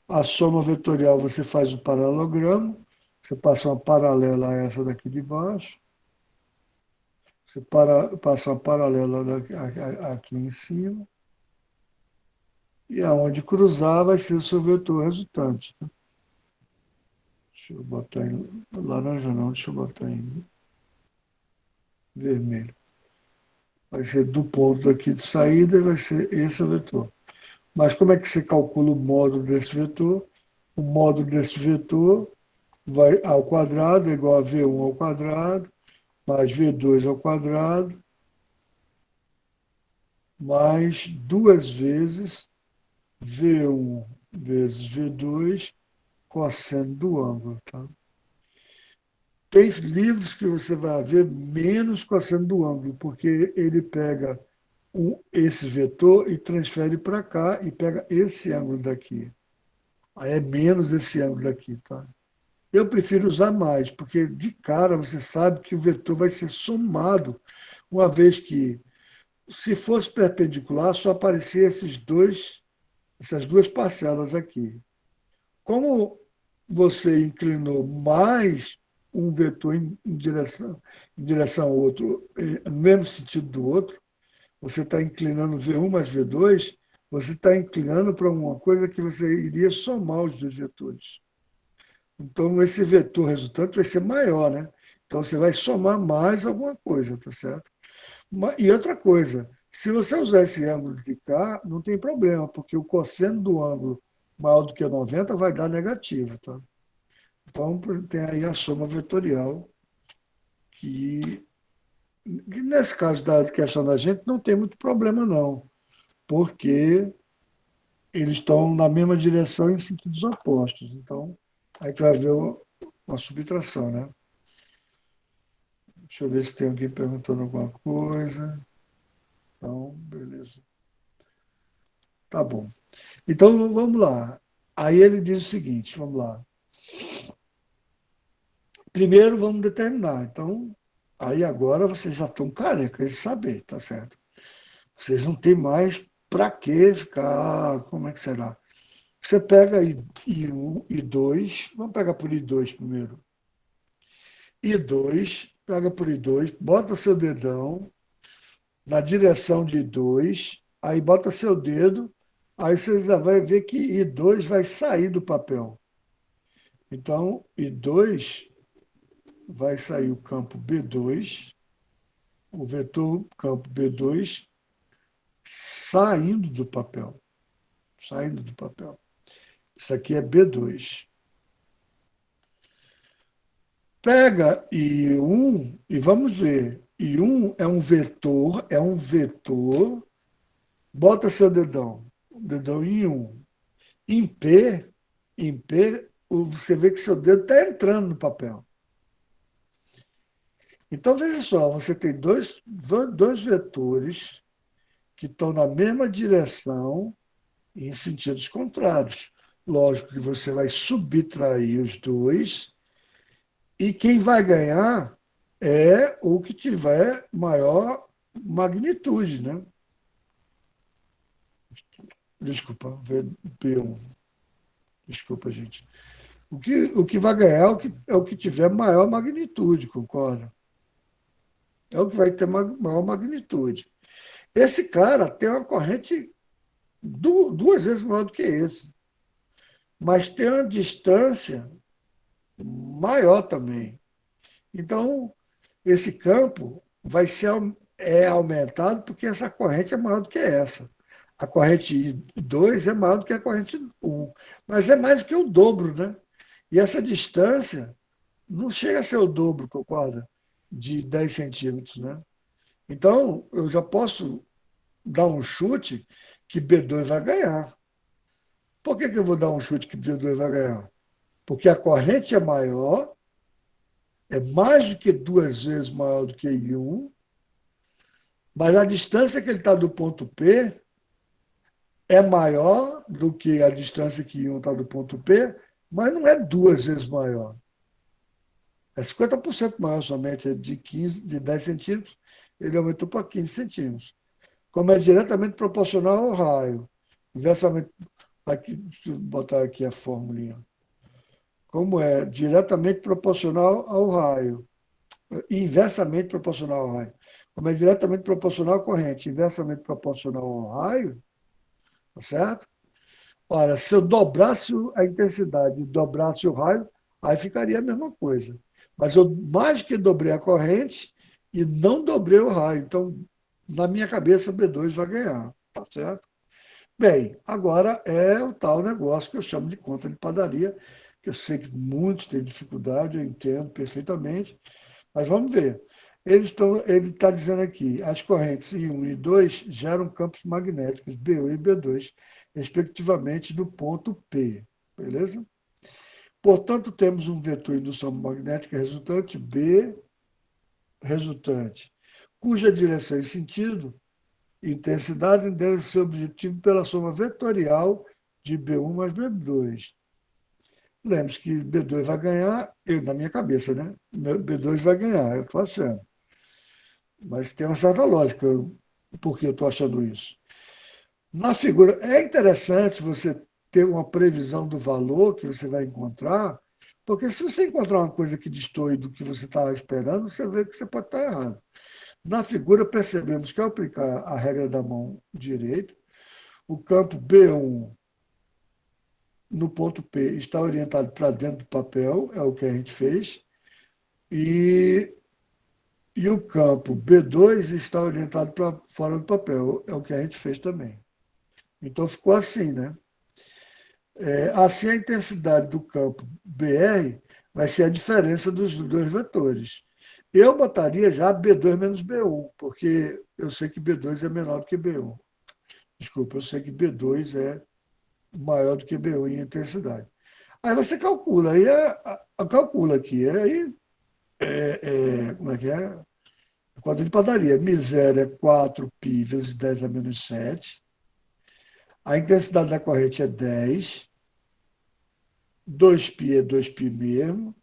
A soma vetorial você faz o paralelogramo, você passa uma paralela a essa daqui de baixo, você passa uma paralela aqui em cima, e aonde cruzar vai ser o seu vetor resultante. Né? Deixa eu botar em laranja, não, deixa eu botar em vermelho. Vai ser do ponto aqui de saída e vai ser esse o vetor. Mas como é que você calcula o módulo desse vetor? O módulo desse vetor vai ao quadrado é igual a V1 ao quadrado, mais V2 ao quadrado, mais duas vezes V1 vezes V2 cosseno do ângulo. Tá? Tem livros que você vai ver menos cosseno do ângulo, porque ele pega esse vetor e transfere para cá e pega esse ângulo daqui. Aí é menos esse ângulo daqui, tá? Eu prefiro usar mais, porque de cara você sabe que o vetor vai ser somado, uma vez que, se fosse perpendicular, só aparecia essas duas parcelas aqui. Como você inclinou mais um vetor em direção ao outro, no mesmo sentido do outro, você está inclinando V1 mais V2, você está inclinando para uma coisa que você iria somar os dois vetores. Então, esse vetor resultante vai ser maior, né? Então, você vai somar mais alguma coisa, tá certo? E outra coisa, se você usar esse ângulo de cá, não tem problema, porque o cosseno do ângulo maior do que 90 vai dar negativo, tá? Então, tem aí a soma vetorial, que nesse caso da questão da gente, não tem muito problema, não, porque eles estão na mesma direção em sentidos opostos. Então, aí tu vai ver uma subtração, né? Deixa eu ver se tem alguém perguntando alguma coisa. Então, beleza. Tá bom. Então, vamos lá. Aí ele diz o seguinte, vamos lá. Primeiro, vamos determinar. Então, aí agora vocês já estão carecas de saber, tá certo? Vocês não têm mais para que ficar, como é que será? Você pega I1, I2, vamos pegar por I2 primeiro. I2, pega por I2, bota seu dedão na direção de I2, aí bota seu dedo, aí você já vai ver que I2 vai sair do papel. Então, I2 vai sair o campo B2, o vetor campo B2 saindo do papel. Saindo do papel. Isso aqui é B2. Pega I1 e vamos ver. I1 é um vetor. Bota seu dedão, o dedão em 1. Em P, você vê que seu dedo está entrando no papel. Então, veja só, você tem dois vetores que estão na mesma direção em sentidos contrários. Lógico que você vai subtrair os dois e quem vai ganhar é o que tiver maior magnitude, né? Desculpa, P1. Desculpa, gente. O que vai ganhar é o que tiver maior magnitude, concorda? É o que vai ter maior magnitude. Esse cara tem uma corrente duas vezes maior do que esse, mas tem uma distância maior também. Então, esse campo vai ser aumentado porque essa corrente é maior do que essa. A corrente 2 é maior do que a corrente 1, mas é mais do que o dobro, né? E essa distância não chega a ser o dobro, concorda? De 10 centímetros, né? Então, eu já posso dar um chute que B2 vai ganhar. Por que eu vou dar um chute que B2 vai ganhar? Porque a corrente é maior, é mais do que duas vezes maior do que I1, mas a distância que ele está do ponto P é maior do que a distância que I1 está do ponto P, mas não é duas vezes maior. É 50% maior somente, é de 10 centímetros, ele aumentou para 15 centímetros. Como é diretamente proporcional ao raio. Inversamente, aqui, deixa eu botar aqui a formulinha. Como é diretamente proporcional ao raio, inversamente proporcional ao raio. Como é diretamente proporcional à corrente, inversamente proporcional ao raio, tá certo? Ora, se eu dobrasse a intensidade e dobrasse o raio, aí ficaria a mesma coisa. Mas eu mais que dobrei a corrente e não dobrei o raio. Então, na minha cabeça, B2 vai ganhar, tá certo? Bem, agora é o tal negócio que eu chamo de conta de padaria, que eu sei que muitos têm dificuldade, eu entendo perfeitamente, mas vamos ver. Ele está dizendo aqui, as correntes I1 e I2 geram campos magnéticos B1 e B2, respectivamente, no ponto P. Beleza? Portanto, temos um vetor de indução magnética resultante B, resultante, cuja direção e sentido, intensidade, deve ser objetivo pela soma vetorial de B1 mais B2. Lembre-se que B2 vai ganhar, na minha cabeça, né? B2 vai ganhar, eu estou achando. Mas tem uma certa lógica por que eu estou achando isso. Na figura, é interessante você ter uma previsão do valor que você vai encontrar, porque se você encontrar uma coisa que destoe do que você estava esperando, você vê que você pode estar errado. Na figura, percebemos que ao aplicar a regra da mão direita, o campo B1 no ponto P está orientado para dentro do papel, é o que a gente fez, e, e o campo B2 está orientado para fora do papel, é o que a gente fez também. Então ficou assim, né? Assim, a intensidade do campo BR vai ser a diferença dos dois vetores. Eu botaria já B2 menos B1, porque eu sei que B2 é menor do que B1. Desculpa, eu sei que B2 é maior do que B1 em intensidade. Aí você calcula, calcula aqui, aí como é que é? Quadro de padaria. Miséria é 4π vezes 10 a menos 7. A intensidade da corrente é 10. 2π é 2π mesmo.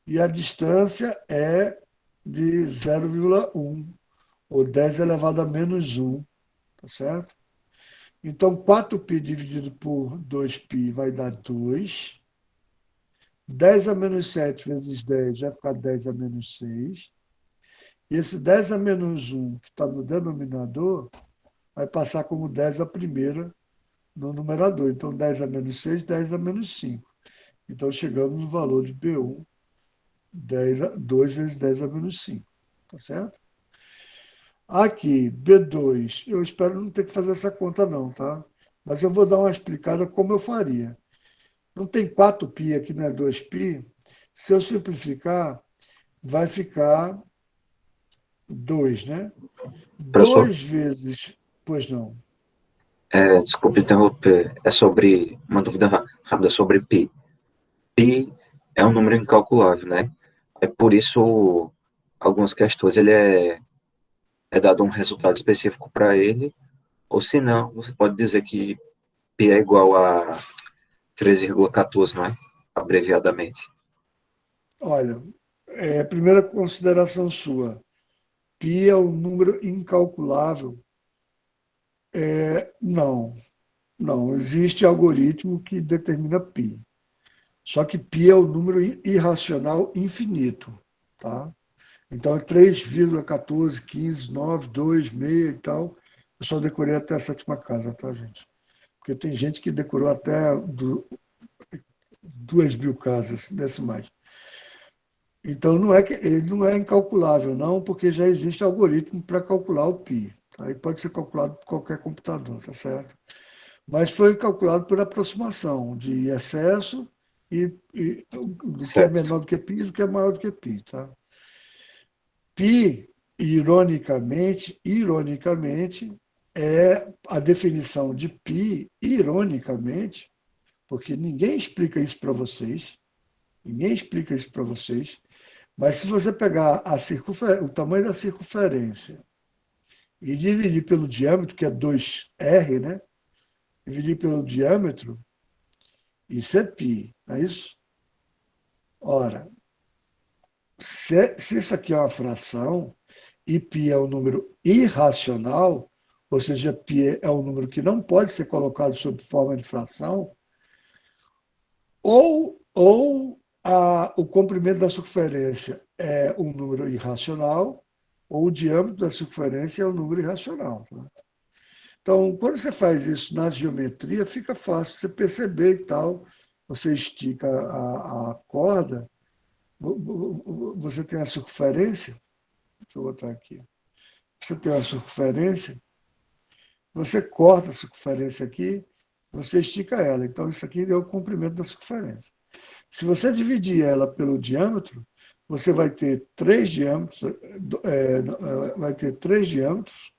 E a distância é de 0,1, ou 10 elevado a menos 1. Tá certo? Então, 4π dividido por 2π vai dar 2. 10 a menos 7 vezes 10 vai ficar 10 a menos 6. E esse 10 a menos 1, que está no denominador, vai passar como 10 a primeira no numerador. Então, 10 a menos 6, 10 a menos 5. Então, chegamos no valor de B1, 2 vezes 10 a menos 5. Tá certo? Aqui, B2, eu espero não ter que fazer essa conta não, tá? Mas eu vou dar uma explicada como eu faria. Não tem 4π aqui, não é 2π? Se eu simplificar, vai ficar 2, né? Professor, 2 vezes. Pois não. desculpe interromper, é sobre uma dúvida rápida sobre pi. Pi é um número incalculável, né? É por isso, algumas questões é dado um resultado específico para ele, ou se não, você pode dizer que pi é igual a 3,14, não é? Abreviadamente. Olha, primeira consideração sua. Pi é um número incalculável. Não, não. Existe algoritmo que determina pi. Só que pi é um número irracional infinito. Tá? Então, é 3,14, 15, 9, 2, 6 e tal. Eu só decorei até a sétima casa, tá, gente? Porque tem gente que decorou até 2.000 casas decimais. Então, não é que ele não é incalculável, não, porque já existe algoritmo para calcular o π. Aí pode ser calculado por qualquer computador, tá certo? Mas foi calculado por aproximação de excesso e do que é Certo. menor do que π e do que é maior do que π, tá? Pi, ironicamente, é a definição de pi, ironicamente, porque ninguém explica isso para vocês, ninguém explica isso para vocês, mas se você pegar o tamanho da circunferência e dividir pelo diâmetro, que é 2r, né? Dividir pelo diâmetro, isso é π, não é isso? Ora, se isso aqui é uma fração, e π é um número irracional, ou seja, π é um número que não pode ser colocado sob forma de fração, ou o comprimento da circunferência é um número irracional, ou o diâmetro da circunferência é um número irracional. Tá? Então, quando você faz isso na geometria, fica fácil você perceber e tal. Você estica a corda, você tem a circunferência, deixa eu botar aqui, você tem a circunferência, você corta a circunferência aqui, você estica ela. Então, isso aqui é o comprimento da circunferência. Se você dividir ela pelo diâmetro, você vai ter três diâmetros, vai ter três diâmetros,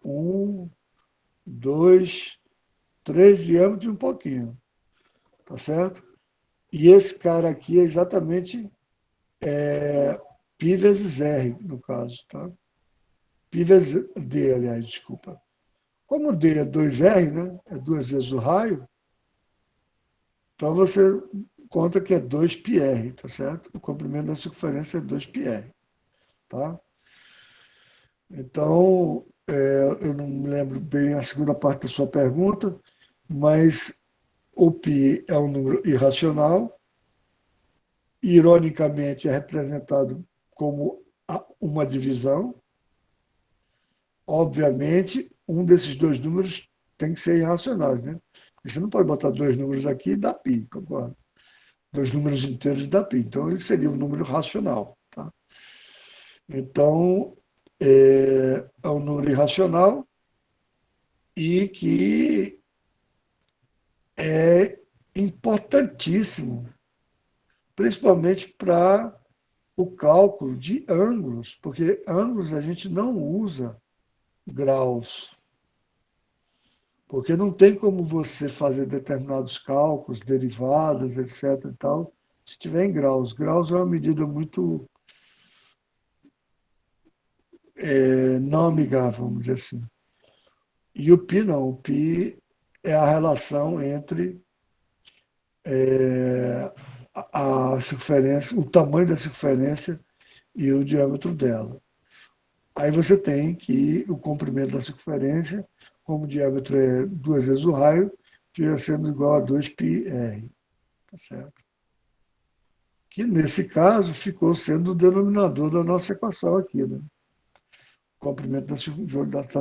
um, dois, três diâmetros e um pouquinho, tá certo? E esse cara aqui é exatamente π vezes R, no caso. Tá? Π vezes D, aliás, desculpa. Como D é 2R, né? É duas vezes o raio, então você conta que é 2πr, tá certo? O comprimento da circunferência é 2πr. Tá? Então, eu não me lembro bem a segunda parte da sua pergunta, mas o π é um número irracional, ironicamente é representado como uma divisão. Obviamente, um desses dois números tem que ser irracional, né? Você não pode botar dois números aqui e dar π, concorda? Dois números inteiros dá π. Então, ele seria um número racional. Tá? Então, é um número irracional e que é importantíssimo, principalmente para o cálculo de ângulos, porque ângulos a gente não usa graus, porque não tem como você fazer determinados cálculos, derivadas, etc. e tal, se tiver em graus. Graus é uma medida muito não amigável, vamos dizer assim. E o π não, o π é a relação entre a circunferência, o tamanho da circunferência e o diâmetro dela. Aí você tem que o comprimento da circunferência, como o diâmetro é duas vezes o raio, fica sendo igual a 2πr. Tá certo? Que nesse caso ficou sendo o denominador da nossa equação aqui, né? O comprimento da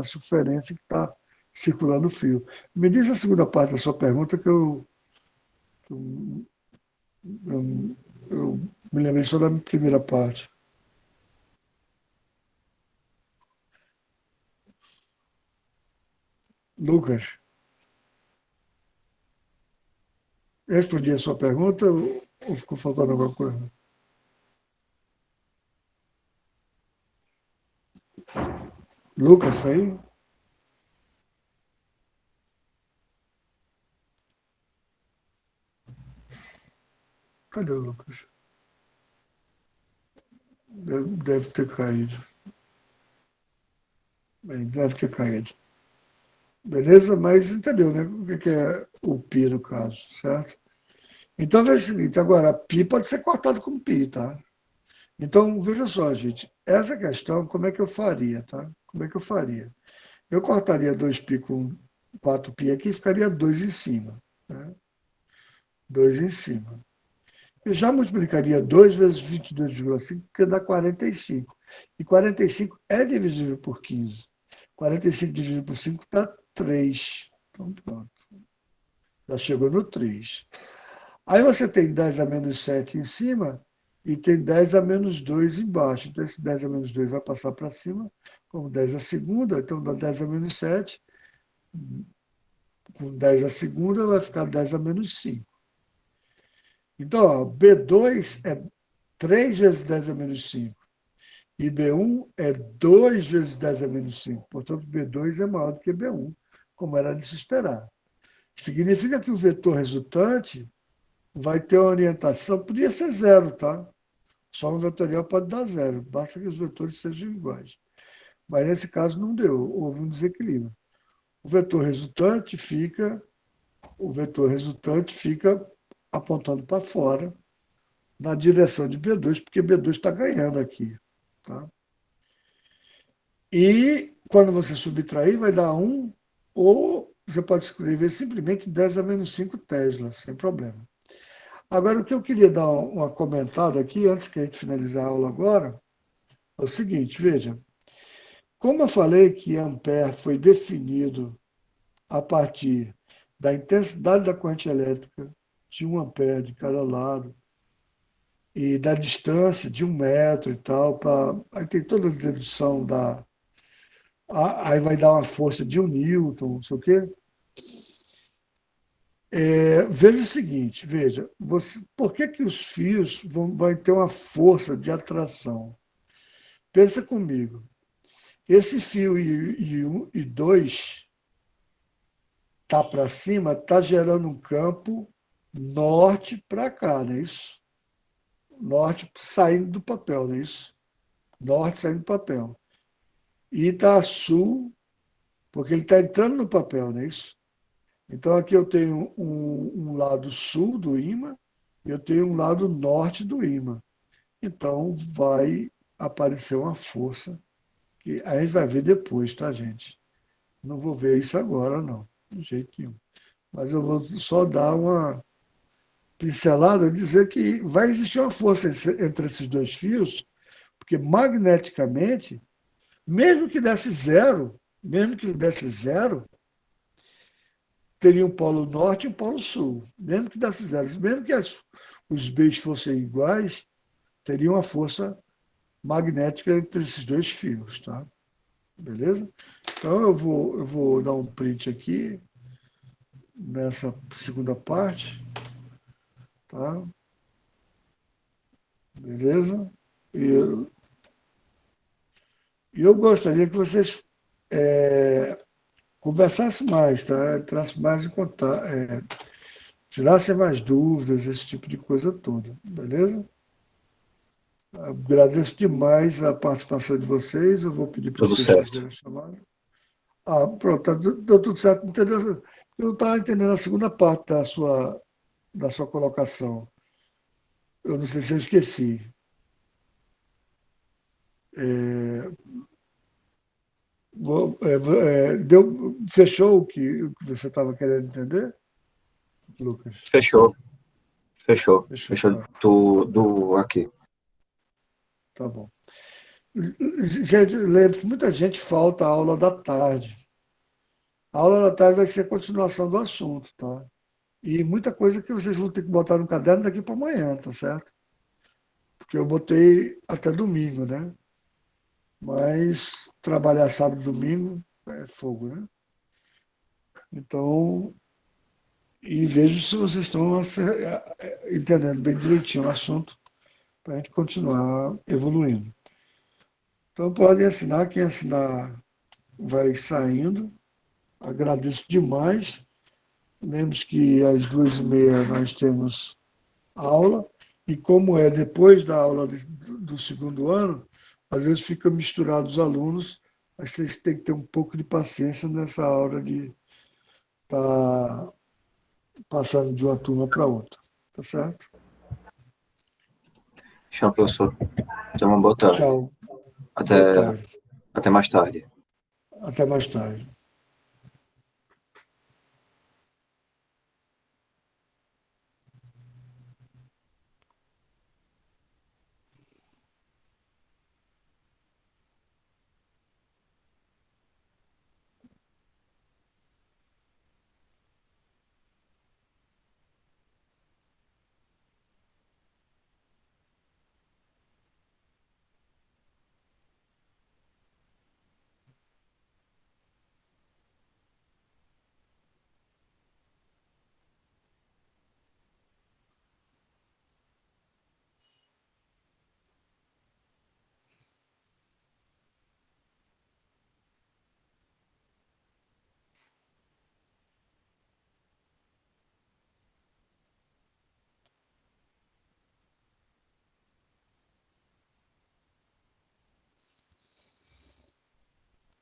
circunferência que está circulando o fio. Me diz a segunda parte da sua pergunta que eu me lembrei só da primeira parte. Lucas, respondi a sua pergunta ou ficou faltando alguma coisa? Lucas, tá aí? Cadê o Lucas? Deve ter caído. Bem, deve ter caído. Beleza? Mas entendeu, né? O que é o pi no caso, certo? Então veja o seguinte, agora, pi pode ser cortado com pi, tá? Então, veja só, gente, essa questão, como é que eu faria, tá? Como é que eu faria? Eu cortaria 2π com 4π aqui e ficaria 2 em cima. Né? 2 em cima. Eu já multiplicaria 2 vezes 22,5, porque dá 45. E 45 é divisível por 15. 45 dividido por 5 dá 3. Então, pronto. Já chegou no 3. Aí você tem 10 a menos 7 em cima e tem 10 a menos 2 embaixo. Então, esse 10 a menos 2 vai passar para cima, como 10 a segunda, então dá 10 a menos 7. Com 10 a segunda vai ficar 10 a menos 5. Então, ó, B2 é 3 vezes 10 a menos 5. E B1 é 2 vezes 10 a menos 5. Portanto, B2 é maior do que B1, como era de se esperar. Significa que o vetor resultante vai ter uma orientação, podia ser zero, tá? Só um vetorial pode dar zero, basta que os vetores sejam iguais. Mas nesse caso não deu, houve um desequilíbrio. O vetor resultante fica apontando para fora, na direção de B2, porque B2 está ganhando aqui. Tá? E quando você subtrair, vai dar 1, ou você pode escrever simplesmente 10 a menos 5 Tesla, sem problema. Agora, o que eu queria dar uma comentada aqui, antes que a gente finalizar a aula agora, é o seguinte, veja, como eu falei que Ampère foi definido a partir da intensidade da corrente elétrica de 1 ampere de cada lado e da distância de 1 metro e tal, aí tem toda a dedução aí vai dar uma força de 1 newton, não sei o quê. Veja o seguinte, veja, por que os fios vão ter uma força de atração? Pensa comigo. Esse fio I1 e 2 está para cima, está gerando um campo norte para cá, não é isso? Norte saindo do papel, não é isso? Norte saindo do papel. E está sul, porque ele está entrando no papel, não é isso? Então aqui eu tenho um lado sul do ímã e eu tenho um lado norte do ímã. Então vai aparecer uma força que a gente vai ver depois, tá, gente? Não vou ver isso agora, não, de jeito nenhum. Mas eu vou só dar uma pincelada e dizer que vai existir uma força entre esses dois fios, porque magneticamente, mesmo que desse zero, teria um polo norte e um polo sul. Mesmo que desse zero, mesmo que os Bs fossem iguais, teria uma força magnética entre esses dois fios, tá? Beleza? Então eu vou dar um print aqui nessa segunda parte, tá? Beleza? E eu gostaria que vocês conversassem mais, tá? Entrassem mais em contato, tirassem mais dúvidas, esse tipo de coisa toda, beleza? Agradeço demais a participação de vocês. Eu vou pedir para Tudo vocês certo. fazerem a chamada. Ah, pronto, deu tudo certo. Entendeu? Eu não estava entendendo a segunda parte da sua colocação. Eu não sei se eu esqueci. É, fechou o que você estava querendo entender, Lucas? Fechou, fechou, Fechou, fechou tá, do aqui. tá bom. Gente, lembre que muita gente falta a aula da tarde. A aula da tarde vai ser a continuação do assunto, tá? E muita coisa que vocês vão ter que botar no caderno daqui para amanhã, tá certo? Porque eu botei até domingo, né? Mas trabalhar sábado e domingo é fogo, né? Então, e vejo se vocês estão entendendo bem direitinho o assunto para a gente continuar evoluindo. Então, podem assinar, quem assinar vai saindo. Agradeço demais. Lembre-se que às 2h30 nós temos aula, e como é depois da aula do segundo ano, às vezes fica misturado os alunos, mas vocês têm que ter um pouco de paciência nessa hora de estar passando de uma turma para outra. Tá certo? Tchau, professor. Tenha uma boa tarde. Tchau. Boa Até, tarde. até mais tarde. Até mais tarde.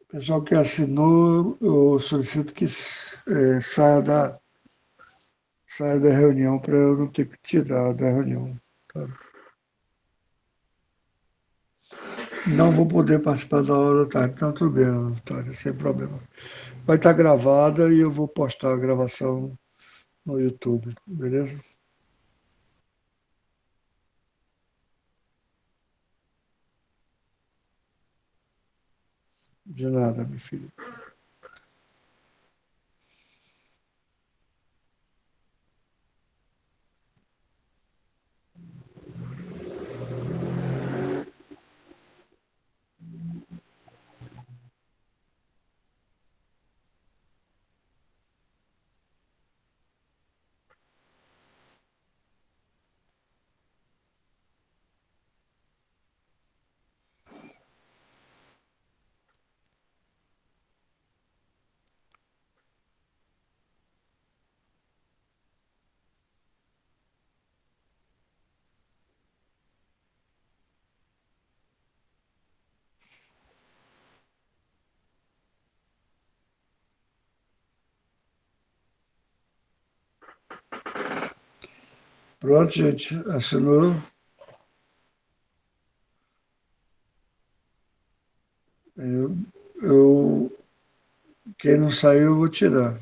Pessoal que assinou, eu solicito que saia da reunião para eu não ter que tirar da reunião. Tá? Não vou poder participar da aula da tarde. Não, tudo bem, Vitória, sem problema. Vai estar gravada e eu vou postar a gravação no YouTube, beleza? De nada, meu filho. Pronto, gente. Assinou. Eu, quem não saiu, eu vou tirar.